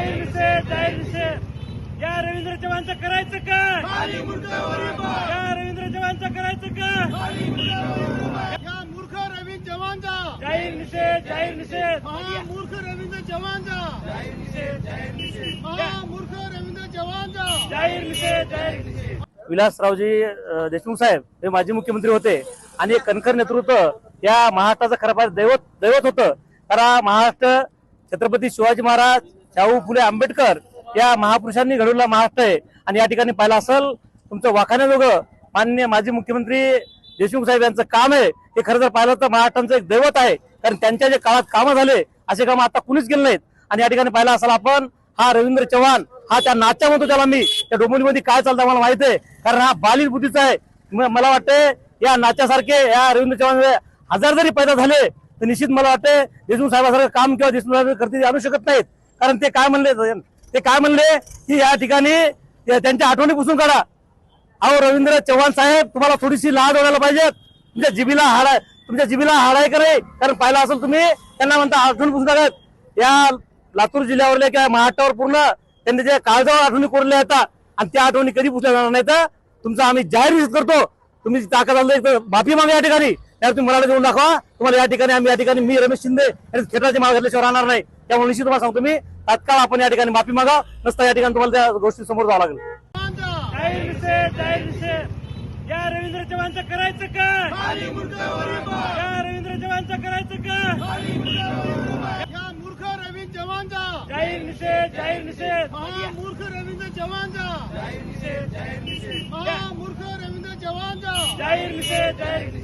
जाहीर निषेध जाहीर निषेध. या रवींद्र चव्हाणचं करायचं काय? या रवींद्र चव्हाणचं करायचं काय? या मूर्ख रवींद्र चव्हाणचा जाहीर निषेध जाहीर निषेध. महामूर्ख रवींद्र चव्हाणचा जाहीर निषेध जाहीर निषेध. महामूर्ख रवींद्र चव्हाणचा जाहीर निषेध जाहीर निषेध. विलासरावजी देशमुख साहेब हे माजी मुख्यमंत्री होते आणि कणखर नेतृत्व या महाराष्ट्राचं खरं पाहिजे दैवत होतं. कारण महाराष्ट्र छत्रपती शिवाजी महाराज, शाहू फुले आंबेडकर या महापुरुषांनी घडवलेला महाराष्ट्र आहे. आणि या ठिकाणी पाहिलं असेल तुमचं वाखाण्याजोगं माननीय माजी मुख्यमंत्री देशमुख साहेब यांचं काम आहे. हे खरं जर पाहिलं तर महाराष्ट्राचं एक दैवत आहे. कारण त्यांच्या जे काळात कामं झाले असे कामं आता कुणीच केले नाहीत. आणि या ठिकाणी पाहिलं असेल आपण हा रवींद्र चव्हाण हा त्या नाच्या म्हणतो त्याला मी त्या डोंबिवलीमध्ये काय चालतं मला माहित आहे. कारण हा बालिश बुद्धीचा आहे. मला वाटते या नाच्यासारखे या रवींद्र चव्हाण हजार जरी पैदा झाले तर निश्चित मला वाटते देशमुख साहेबांसारखं काम किंवा देशमुख साहेब करते आणू शकत नाहीत. कारण ते काय म्हणले की या ठिकाणी त्यांच्या आठवणी पुसून काढा. अहो रवींद्र चव्हाण साहेब तुम्हाला थोडीशी लाज वाढायला पाहिजे. तुमच्या जिबीला हाड आहे करे. कारण पाहिलं असेल तुम्ही त्यांना म्हणता आठवणी पुसून काढत. या लातूर जिल्ह्यावरल्या किंवा महाराष्ट्रावर पूर्ण त्यांनी जे काळजावर आठवणी कोरल्या होत्या आणि त्या आठवणी कधी पुसल्या जाणार नाही. तर तुमचा आम्ही जाहीर निषेध करतो. तुम्ही ताकद आलं माफी मागा या ठिकाणी. त्यावर तुम्ही मराठी देऊन दाखवा. तुम्हाला या ठिकाणी मी रमेश शिंदे खेळाची माग घातल्याशिवाय राहणार नाही. त्यामुळे निश्चित तुम्हाला सांगतो मी तात्काळ आपण या ठिकाणी माफी मागा. नसता या ठिकाणी तुम्हाला त्या गोष्टी समोर जावं लागेल. जाहीर निषेध जाहीर निषेध. या रवींद्र चव्हाणचं करायचं काय? या रवींद्र चव्हाणचं करायचं काय? या मूर्ख रवींद्र चव्हाणचा जाहीर निषेध जाहीर निषेध. महामूर्ख रवींद्र चव्हाणचा जाहीर निषेध जाहीर निषेध. महामूर्ख रवींद्र चव्हाणचा जाहीर निषेध जाहीर निषेध.